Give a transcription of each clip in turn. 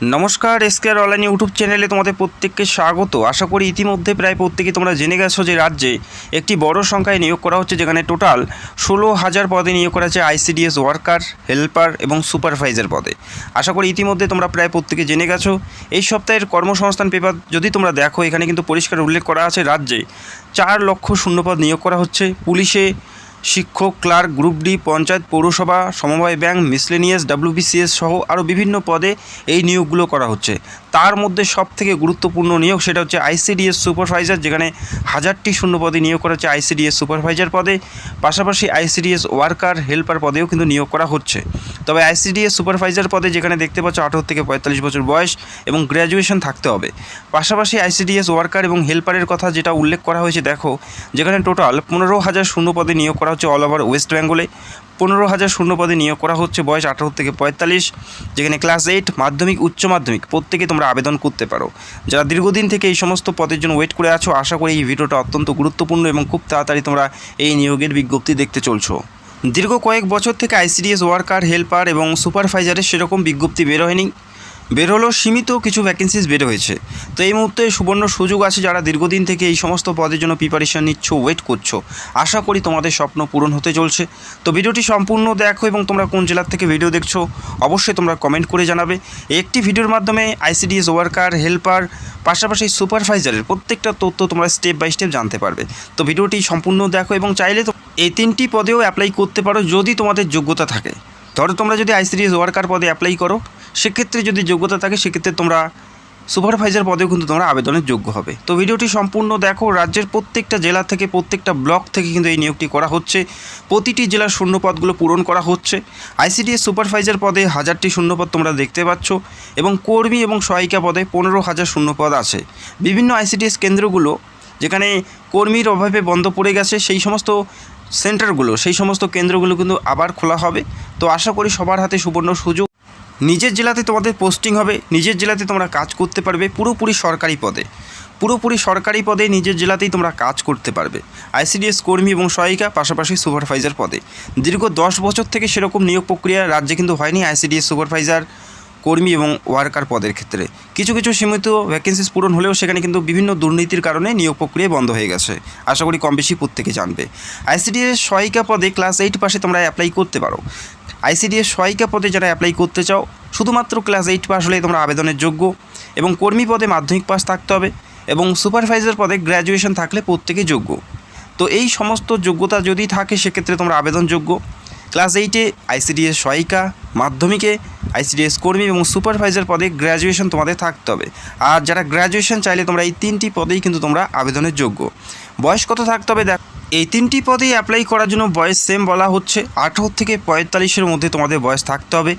নমস্কার, এসকেআর online YouTube চ্যানেলে তোমাদের প্রত্যেককে স্বাগত। আশা করি ইতিমধ্যে প্রায় প্রত্যেকেই তোমরা জেনে গেছো যে রাজ্যে একটি বড় সংখ্যায় নিয়োগ করা হচ্ছে, যেখানে টোটাল 16,000 পদে নিয়োগ করা হচ্ছে আইসিডিএস ওয়ার্কার, হেল্পার এবং সুপারভাইজার পদে। আশা করি ইতিমধ্যে তোমরা প্রায় প্রত্যেকে জেনে গেছো। এই সপ্তাহের কর্মসংস্থান পেপার যদি তোমরা দেখো, এখানে কিন্তু পরিষ্কার উল্লেখ করা আছে রাজ্যে 4 লক্ষ শূন্যপদ নিয়োগ করা হচ্ছে। পুলিশে, শিক্ষক, ক্লার্ক, গ্রুপ ডি, পঞ্চায়েত, পৌরসভা, সমবায় ব্যাংক, মিসলেনিয়াস, ডাব্লিউবিসিএস সহ আরও বিভিন্ন পদে এই নিয়োগগুলো করা হচ্ছে। তার মধ্যে সবথেকে গুরুত্বপূর্ণ নিয়োগ সেটা হচ্ছে আইসিডিএস সুপারভাইজার, যেখানে 1000টি শূন্য পদে নিয়োগ করা হচ্ছে আইসিডিএস সুপারভাইজার পদে। পাশাপাশি আইসিডিএস ওয়ার্কার, হেল্পার পদেও কিন্তু নিয়োগ করা হচ্ছে। তবে আইসিডিএস সুপারভাইজার পদে যেখানে দেখতে পাচ্ছ 18 থেকে 45 বছর বয়স এবং গ্র্যাজুয়েশন থাকতে হবে। পাশাপাশি আইসিডিএস ওয়ার্কার এবং হেল্পারের কথা যেটা উল্লেখ করা হয়েছে দেখো, যেখানে টোটাল 15,000 শূন্য পদে নিয়োগ করা হচ্ছে অল ওভার ওয়েস্ট বেঙ্গলে। 15,000 শূন্য পদে নিয়োগ করা হচ্ছে, বয়স 18 থেকে 45, যেখানে ক্লাস 8, মাধ্যমিক, উচ্চ মাধ্যমিক প্রত্যেকে তোমরা আবেদন করতে পারো। যারা দীর্ঘদিন থেকে এই সমস্ত পদের জন্য ওয়েট করে আছো, আশা করি এই ভিডিওটা অত্যন্ত গুরুত্বপূর্ণ এবং খুব তাড়াতাড়ি তোমরা এই নিয়োগের বিজ্ঞপ্তি দেখতে চলছো। দীর্ঘ কয়েক বছর থেকে আইসিডিএস ওয়ার্কার, হেল্পার এবং সুপারভাইজারের সেরকম বিজ্ঞপ্তি বের হয়নি। বের হলেও সীমিত কিছু ভ্যাকেন্সিস বের হয়েছে। তো এই মুহূর্তে সুবর্ণ সুযোগ আছে, যারা দীর্ঘদিন থেকে এই সমস্ত পদের জন্য প্রিপারেশন নিচ্ছ, ওয়েট করছো, আশা করি তোমাদের স্বপ্ন পূরণ হতে চলছে। তো ভিডিওটি সম্পূর্ণ দেখো এবং তোমরা কোন জেলার থেকে ভিডিও দেখছো অবশ্যই তোমরা কমেন্ট করে জানাবে। একটি ভিডিওর মাধ্যমে আইসিডিএস ওয়ার্কার, হেল্পার পাশাপাশি সুপারভাইজারের প্রত্যেকটা তথ্য তোমরা স্টেপ বাই স্টেপ জানতে পারবে। তো ভিডিওটি সম্পূর্ণ দেখো এবং চাইলে তো এই 3টি পদেও অ্যাপ্লাই করতে পারো যদি তোমাদের যোগ্যতা থাকে। ধরো তোমরা যদি আইসিডিএস ওয়ার্কার পদে অ্যাপ্লাই করো, সেক্ষেত্রে যদি যোগ্যতা থাকে সেক্ষেত্রে তোমরা সুপারভাইজার পদেও কিন্তু তোমরা আবেদনের যোগ্য হবে। তো ভিডিওটি সম্পূর্ণ দেখো। রাজ্যের প্রত্যেকটা জেলা থেকে, প্রত্যেকটা ব্লক থেকে কিন্তু এই নিয়োগটি করা হচ্ছে। প্রতিটি জেলার শূন্যপদগুলো পূরণ করা হচ্ছে। আইসিডিএস সুপারভাইজার পদে 1000টি শূন্যপদ তোমরা দেখতে পাচ্ছ এবং কর্মী এবং সহায়িকা পদে 15,000 শূন্যপদ আছে। বিভিন্ন আইসিডিএস কেন্দ্রগুলো যেখানে কর্মীর অভাবে বন্ধ পড়ে গেছে, সেই সমস্ত সেন্টারগুলো, সেই সমস্ত কেন্দ্রগুলো কিন্তু আবার খোলা হবে। তো আশা করি সবার হাতে সুবর্ণ সুযোগ। নিজের জেলাতে তোমাদের পোস্টিং হবে, নিজের জেলাতে তোমরা কাজ করতে পারবে পুরোপুরি সরকারি পদে। পুরোপুরি সরকারি পদে নিজের জেলাতেই তোমরা কাজ করতে পারবে আইসিডিএস কর্মী এবং সহায়িকা, পাশাপাশি সুপারভাইজার পদে। দীর্ঘ 10 বছর থেকে সেরকম নিয়োগ প্রক্রিয়া রাজ্যে কিন্তু হয়নি আইসিডিএস সুপারভাইজার, কর্মী এবং ওয়ার্কার পদের ক্ষেত্রে। কিছু কিছু সীমিত ভ্যাকেন্সিস পূরণ হলেও সেখানে কিন্তু বিভিন্ন দুর্নীতির কারণে নিয়োগ প্রক্রিয়া বন্ধ হয়ে গেছে। আশা করি কম বেশি প্রত্যেকে জানবে। আইসিডিএস সহায়িকা পদে ক্লাস 8 পাশে তোমরা অ্যাপ্লাই করতে পারো। আইসিডিএস সহায়িকা পদে যারা অ্যাপ্লাই করতে চাও, শুধুমাত্র ক্লাস 8 পাস হলেই তোমরা আবেদনের যোগ্য। এবং কর্মী পদে মাধ্যমিক পাস থাকতে হবে এবং সুপারভাইজার পদে গ্র্যাজুয়েশন থাকলে প্রত্যেকেই যোগ্য। তো এই সমস্ত যোগ্যতা যদি থাকে সেক্ষেত্রে তোমরা আবেদনযোগ্য। ক্লাস 8-এ আইসিডিএস সহায়িকা, মাধ্যমিকে আইসিডিএস কর্মী এবং সুপারভাইজার পদে গ্র্যাজুয়েশন তোমাদের থাকতে হবে। আর যারা গ্র্যাজুয়েশন চাইলে তোমরা এই 3টি পদেই কিন্তু তোমরা আবেদনের যোগ্য। বয়স কত থাকতে হবে দেখ, এই 3টি পদেই অ্যাপ্লাই করার জন্য বয়স সেম বলা হচ্ছে। 18 থেকে 45-এর মধ্যে তোমাদের বয়স থাকতে হবে।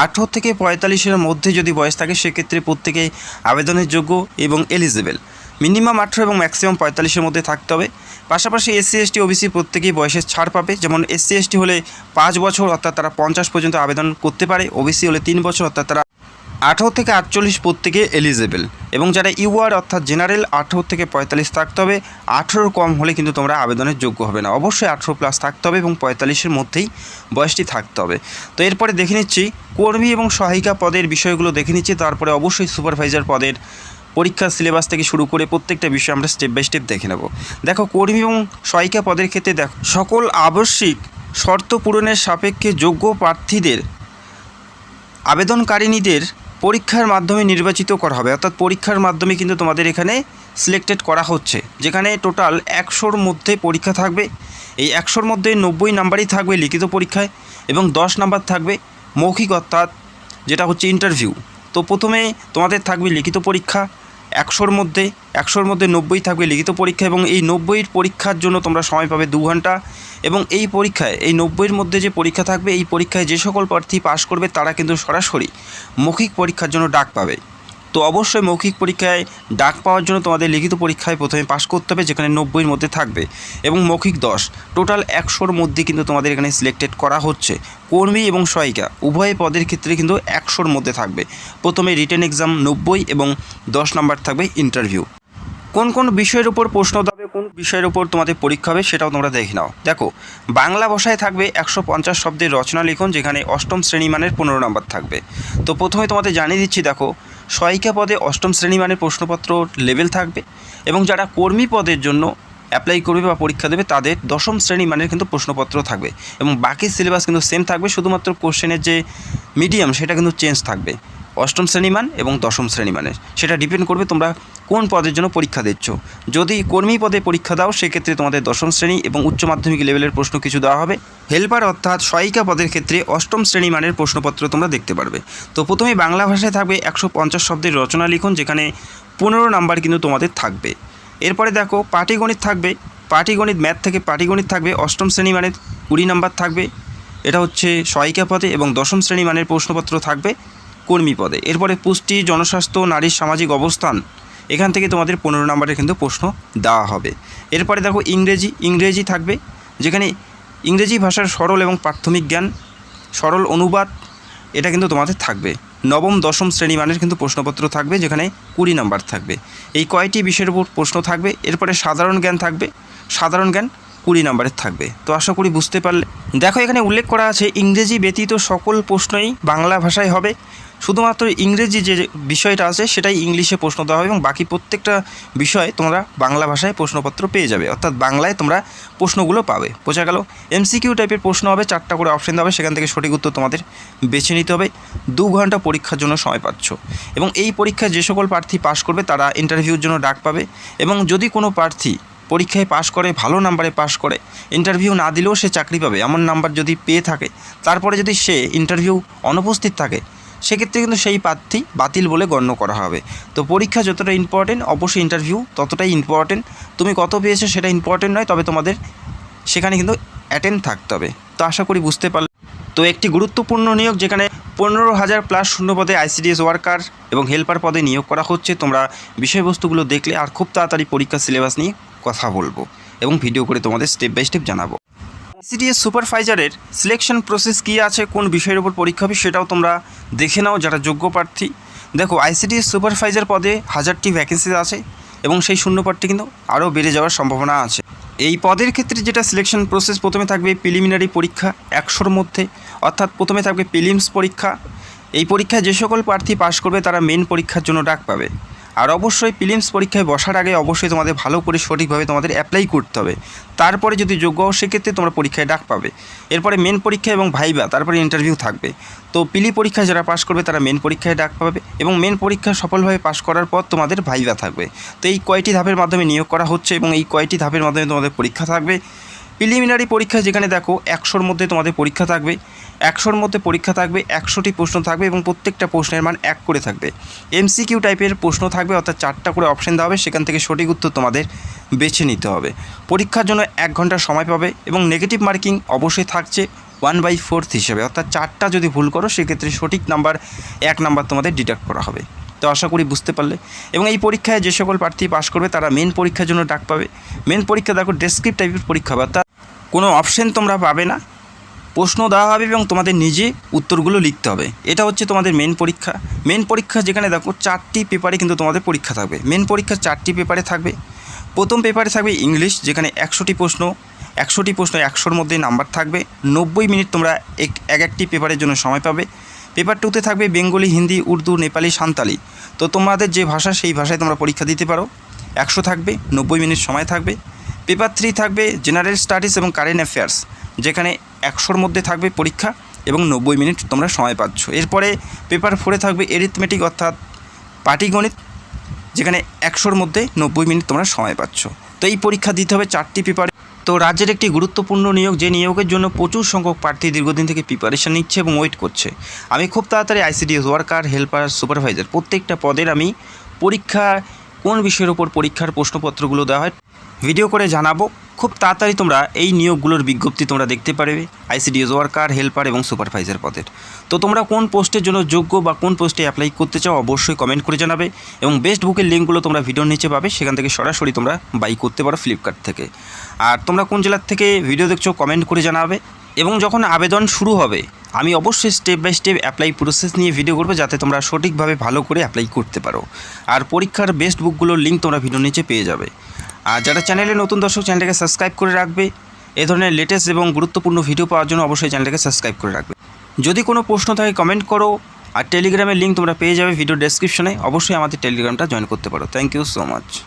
18 থেকে 45-এর মধ্যে যদি বয়স থাকে সেক্ষেত্রে প্রত্যেকেই আবেদনের যোগ্য এবং এলিজিবল। মিনিমাম 18 এবং ম্যাক্সিমাম 45-এর মধ্যে থাকতে হবে। পাশাপাশি এসসি, এসটি, ওবিসি প্রত্যেকেই বয়সের ছাড় পাবে। যেমন এসসি, এসটি হলে 5 বছর অর্থাৎ তারা 50 পর্যন্ত আবেদন করতে পারে। ওবিসি হলে 3 বছর অর্থাৎ তারা 18 থেকে 48 প্রত্যেকে এলিজেবল। এবং যারা ইউআর অর্থাৎ জেনারেল 18 থেকে 45 থাকতে হবে। 18 কম হলে কিন্তু তোমরা আবেদনের যোগ্য হবে না। অবশ্যই 18 প্লাস থাকতে হবে এবং 45-এর মধ্যেই বয়সটি থাকতে হবে। তো এরপরে দেখে নিচ্ছি কর্মী এবং সহায়িকা পদের বিষয়গুলো দেখে নিচ্ছি। তারপরে অবশ্যই সুপারভাইজার পদের পরীক্ষার সিলেবাস থেকে শুরু করে প্রত্যেকটা বিষয় আমরা স্টেপ বাই স্টেপ দেখে নেব। দেখো কর্মী এবং সহায়িকা পদের ক্ষেত্রে দেখো, সকল আবশ্যিক শর্ত পূরণের সাপেক্ষে যোগ্য প্রার্থীদের আবেদনকারিণীদের পরীক্ষার মাধ্যমে নির্বাচিত করা হবে। অর্থাৎ পরীক্ষার মাধ্যমে কিন্তু তোমাদের এখানে সিলেক্টেড করা হচ্ছে, যেখানে টোটাল 100-র মধ্যে পরীক্ষা থাকবে। এই 100-র মধ্যে 90 নাম্বারই থাকবে লিখিত পরীক্ষায় এবং 10 নাম্বার থাকবে মৌখিক, অর্থাৎ যেটা হচ্ছে ইন্টারভিউ। তো প্রথমে তোমাদের থাকবে লিখিত পরীক্ষা 100-র মধ্যে 90 থাকবে লিখিত পরীক্ষা এবং এই 90-এর পরীক্ষার জন্য তোমরা সময় পাবে 2 ঘন্টা। এবং এই পরীক্ষায়, এই 90-এর মধ্যে যে পরীক্ষা থাকবে, এই পরীক্ষায় যে সকল প্রার্থী পাশ করবে তারা কিন্তু সরাসরি মৌখিক পরীক্ষার জন্য ডাক পাবে। তো অবশ্যই মৌখিক পরীক্ষায় ডাক পাওয়ার জন্য তোমাদের লিখিত পরীক্ষায় প্রথমে পাশ করতে হবে, যেখানে 90-এর মধ্যে থাকবে এবং মৌখিক 10। টোটাল 100-র মধ্যে কিন্তু তোমাদের এখানে সিলেক্টেড করা হচ্ছে। কর্মী এবং সহায়িকা উভয় পদের ক্ষেত্রে কিন্তু 100-র মধ্যে থাকবে। প্রথমে রিটেন এক্সাম 90 এবং 10 নাম্বার থাকবে ইন্টারভিউ। কোন কোন বিষয়ের উপর প্রশ্ন দেবে, কোন বিষয়ের উপর তোমাদের পরীক্ষা হবে সেটাও তোমরা দেখে নাও। দেখো, বাংলা ভাষায় থাকবে 150 শব্দের রচনা লিখন, যেখানে অষ্টম শ্রেণী মানের 15 নম্বর থাকবে। তো প্রথমে তোমাদের জানিয়ে দিচ্ছি, দেখো সহায়িকা পদে অষ্টম শ্রেণী মানের প্রশ্নপত্র লেভেল থাকবে, এবং যারা কর্মী পদের জন্য অ্যাপ্লাই করবে বা পরীক্ষা দেবে তাদের দশম শ্রেণী মানের কিন্তু প্রশ্নপত্র থাকবে, এবং বাকি সিলেবাস কিন্তু সেম থাকবে, শুধুমাত্র কোশ্চেনের যে মিডিয়াম সেটা কিন্তু চেঞ্জ থাকবে। অষ্টম শ্রেণী মান এবং দশম শ্রেণী মানের সেটা ডিপেন্ড করবে তোমরা কোন পদের জন্য পরীক্ষা দিচ্ছ। যদি কর্মী পদে পরীক্ষা দাও সেক্ষেত্রে তোমাদের দশম শ্রেণী এবং উচ্চ মাধ্যমিক লেভেলের প্রশ্ন কিছু দেওয়া হবে। হেল্পার অর্থাৎ সহায়িকা পদের ক্ষেত্রে অষ্টম শ্রেণী মানের প্রশ্নপত্র তোমরা দেখতে পারবে। তো প্রথমে বাংলা ভাষায় থাকবে 150 শব্দের রচনা লিখন, যেখানে 15 নাম্বার কিন্তু তোমাদের থাকবে। এরপরে দেখো পাটিগণিত থাকবে, পাটিগণিত ম্যাথ থেকে পাটিগণিত থাকবে অষ্টম শ্রেণী মানের 20 নাম্বার থাকবে, এটা হচ্ছে সহায়িকা পদে, এবং দশম শ্রেণী মানের প্রশ্নপত্র থাকবে কর্মী পদে। এরপরে পুষ্টি, জনস্বাস্থ্য, নারীর সামাজিক অবস্থান, এখান থেকে তোমাদের 15 নম্বরের কিন্তু প্রশ্ন দেওয়া হবে। এরপরে দেখো ইংরেজি থাকবে, যেখানে ইংরেজি ভাষার সরল এবং প্রাথমিক জ্ঞান, সরল অনুবাদ, এটা কিন্তু তোমাদের থাকবে। নবম দশম শ্রেণী মানের কিন্তু প্রশ্নপত্র থাকবে, যেখানে 20 নম্বর থাকবে। এই কয়টি বিষয়ের উপর প্রশ্ন থাকবে। এরপরে সাধারণ জ্ঞান থাকবে, সাধারণ জ্ঞান 20 নম্বরের থাকবে। তো আশা করি বুঝতে পারলে। দেখো এখানে উল্লেখ করা আছে ইংরেজি ব্যতীত সকল প্রশ্নই বাংলা ভাষায় হবে, শুধুমাত্র ইংরেজি যে বিষয়টা আছে সেটাই ইংলিশে প্রশ্ন দেওয়া হবে, এবং বাকি প্রত্যেকটা বিষয় তোমরা বাংলা ভাষায় প্রশ্নপত্র পেয়ে যাবে, অর্থাৎ বাংলায় তোমরা প্রশ্নগুলো পাবে। বোঝা গেল? এমসিকিউ টাইপের প্রশ্ন হবে, 4টা করে অপশন দেওয়া হবে, সেখান থেকে সঠিক উত্তর তোমাদের বেছে নিতে হবে। 2 ঘন্টা পরীক্ষার জন্য সময় পাচ্ছ, এবং এই পরীক্ষায় যে সকল প্রার্থী পাশ করবে তারা ইন্টারভিউর জন্য ডাক পাবে, এবং যদি কোনো প্রার্থী পরীক্ষায় পাশ করে, ভালো নাম্বারে পাশ করে, ইন্টারভিউ না দিলেও সে চাকরি পাবে এমন নাম্বার যদি পেয়ে থাকে, তারপরে যদি সে ইন্টারভিউ অনুপস্থিত থাকে, সেক্ষেত্রে কিন্তু সেই প্রার্থী বাতিল বলে গণ্য করা হবে। তো পরীক্ষা যতটা ইম্পর্টেন্ট, অবশ্যই ইন্টারভিউ ততটাই ইম্পর্টেন্ট। তুমি কত পেয়েছো সেটা ইম্পর্টেন্ট নয়, তবে তোমাদের সেখানে কিন্তু অ্যাটেন্ড থাকতে হবে। তো আশা করি বুঝতে পারলে। তো একটি গুরুত্বপূর্ণ নিয়োগ, যেখানে 15,000 প্লাস শূন্য পদে আইসিডিএস ওয়ার্কার এবং হেল্পার পদে নিয়োগ করা হচ্ছে। তোমরা বিষয়বস্তুগুলো দেখলে আর খুব তাড়াতাড়ি পরীক্ষার সিলেবাস নিয়ে কথা বলবো, এবং ভিডিও করে তোমাদের স্টেপ বাই স্টেপ জানাবো। আইসিডিএস সুপারভাইজারের সিলেকশন প্রসেস কী আছে, কোন বিষয়ের উপর পরীক্ষা হবে সেটাও তোমরা দেখে নাও যারা যোগ্য প্রার্থী। দেখো আইসিডিএস সুপারভাইজার পদে 1000টি ভ্যাকেন্সি আছে, এবং সেই শূন্যপদটি কিন্তু আরও বেড়ে যাওয়ার সম্ভাবনা আছে। এই পদের ক্ষেত্রে যেটা সিলেকশন প্রসেস, প্রথমে থাকবে প্রিলিমিনারি পরীক্ষা 100-র মধ্যে, অর্থাৎ প্রথমে থাকবে প্রিলিমস পরীক্ষা। এই পরীক্ষায় যে সকল প্রার্থী পাশ করবে তারা মেন পরীক্ষার জন্য ডাক পাবে। আর অবশ্যই প্রিলিমস পরীক্ষায় বসার আগে অবশ্যই তোমাদের ভালো করে সঠিকভাবে তোমাদের অ্যাপ্লাই করতে হবে, তারপরে যদি যোগ্য হও সেক্ষেত্রে তোমরা পরীক্ষায় ডাক পাবে। এরপরে মেন পরীক্ষা এবং ভাইবা, তারপরে ইন্টারভিউ থাকবে। তো প্রিলি পরীক্ষায় যারা পাশ করবে তারা মেন পরীক্ষায় ডাক পাবে, এবং মেন পরীক্ষা সফলভাবে পাশ করার পর তোমাদের ভাইবা থাকবে। তো এই কয়টি ধাপের মাধ্যমে নিয়োগ করা হচ্ছে, এবং এই কয়টি ধাপের মাধ্যমে তোমাদের পরীক্ষা থাকবে। প্রিলিমিনারি পরীক্ষা, যেখানে দেখো 100-র মধ্যে তোমাদের পরীক্ষা থাকবে, 100-র মধ্যে পরীক্ষা থাকবে, 100টি প্রশ্ন থাকবে, এবং প্রত্যেকটা প্রশ্নের মান 1 করে থাকবে। এমসিকিউ টাইপের প্রশ্ন থাকবে, অর্থাৎ 4টা করে অপশন দেওয়া হবে, সেখান থেকে সঠিক উত্তর তোমাদের বেছে নিতে হবে। পরীক্ষার জন্য 1 ঘন্টা সময় পাবে, এবং নেগেটিভ মার্কিং অবশ্যই থাকছে 1/4 হিসেবে, অর্থাৎ 4টা যদি ভুল করো সেক্ষেত্রে সঠিক নাম্বার 1 নাম্বার তোমাদের ডিডাক্ট করা হবে। তো আশা করি বুঝতে পারলে। এবং এই পরীক্ষায় যে সকল প্রার্থী পাশ করবে তারা মেন পরীক্ষার জন্য ডাক পাবে। মেন পরীক্ষা দেখো ডেসক্রিপ্ট টাইপের পরীক্ষা হবে, অর্থাৎ কোনো অপশন তোমরা পাবে না, প্রশ্ন দেওয়া হবে এবং তোমাদের নিজে উত্তরগুলো লিখতে হবে। এটা হচ্ছে তোমাদের মেন পরীক্ষা। মেন পরীক্ষা যেখানে দেখো 4টি পেপারে কিন্তু তোমাদের পরীক্ষা থাকবে। মেন পরীক্ষা 4টি পেপারে থাকবে। প্রথম পেপারে থাকবে ইংলিশ, যেখানে 100টি প্রশ্ন, 100-র মধ্যে নাম্বার থাকবে। 90 মিনিট তোমরা একটি পেপারের জন্য সময় পাবে। পেপার 2তে থাকবে বেঙ্গলি, হিন্দি, উর্দু, নেপালি, সাঁওতালি। তো তোমাদের যে ভাষা সেই ভাষায় তোমরা পরীক্ষা দিতে পারো। 100 থাকবে, 90 মিনিট সময় থাকবে। পেপার 3 থাকবে জেনারেল স্টাডিজ এবং কারেন্ট অ্যাফেয়ার্স, যেখানে 100-র মধ্যে থাকবে পরীক্ষা এবং 90 মিনিট তোমরা সময় পাচ্ছ। এরপরে পেপার 4-এ থাকবে এরিথমেটিক অর্থাৎ পাটিগণিত, যেখানে 100-র মধ্যে 90 মিনিট তোমরা সময় পাচ্ছ। তো এই পরীক্ষা দিতে হবে 4টি পেপারে। তো রাজ্যের একটি গুরুত্বপূর্ণ নিয়োগ, যে নিয়োগের জন্য প্রচুর সংখ্যক প্রার্থী দীর্ঘদিন থেকে প্রিপারেশন নিচ্ছে এবং ওয়েট করছে। আমি খুব তাড়াতাড়ি আইসিডিএস ওয়ার্কার, হেল্পার, সুপারভাইজার প্রত্যেকটা পদের আমি পরীক্ষা কোন বিষয়ের ওপর পরীক্ষার প্রশ্নপত্রগুলো দেওয়া হয় ভিডিও করে জানাবো। খুব তাড়াতাড়ি তোমরা এই নিয়োগগুলোর বিজ্ঞপ্তি তোমরা দেখতে পারবে আইসিডিএস ওয়ার্কার, হেল্পার এবং সুপারভাইজার পদের। তো তোমরা কোন পোস্টের জন্য যোগ্য বা কোন পোস্টে অ্যাপ্লাই করতে চাও অবশ্যই কমেন্ট করে জানাবে, এবং বেস্ট বুকের লিঙ্কগুলো তোমরা ভিডিওর নিচে পাবে, সেখান থেকে সরাসরি তোমরা বাই করতে পারো ফ্লিপকার্ট থেকে। আর তোমরা কোন জেলার থেকে ভিডিও দেখছো কমেন্ট করে জানাবে। এবং যখন আবেদন শুরু হবে আমি অবশ্যই step by step apply process নিয়ে ভিডিও করবো, যাতে তোমরা সঠিকভাবে ভালো করে অ্যাপ্লাই করতে পারো। আর পরীক্ষার বেস্ট বুকগুলোর লিঙ্ক তোমরা ভিডিওর নিচে পেয়ে যাবে। আর যারা চ্যানেলে নতুন দর্শক, চ্যানেলটাকে সাবস্ক্রাইব করে রাখবে। এ ধরনের লেটেস্ট এবং গুরুত্বপূর্ণ ভিডিও পাওয়ার জন্য অবশ্যই চ্যানেলটাকে সাবস্ক্রাইব করে রাখবে। যদি কোনো প্রশ্ন থাকে কমেন্ট করো। আর টেলিগ্রামের লিঙ্ক তোমরা পেয়ে যাবে ভিডিও ডেসক্রিপশনে। অবশ্যই আমাদের টেলিগ্রামটা জয়েন করতে পারো। Thank you so much.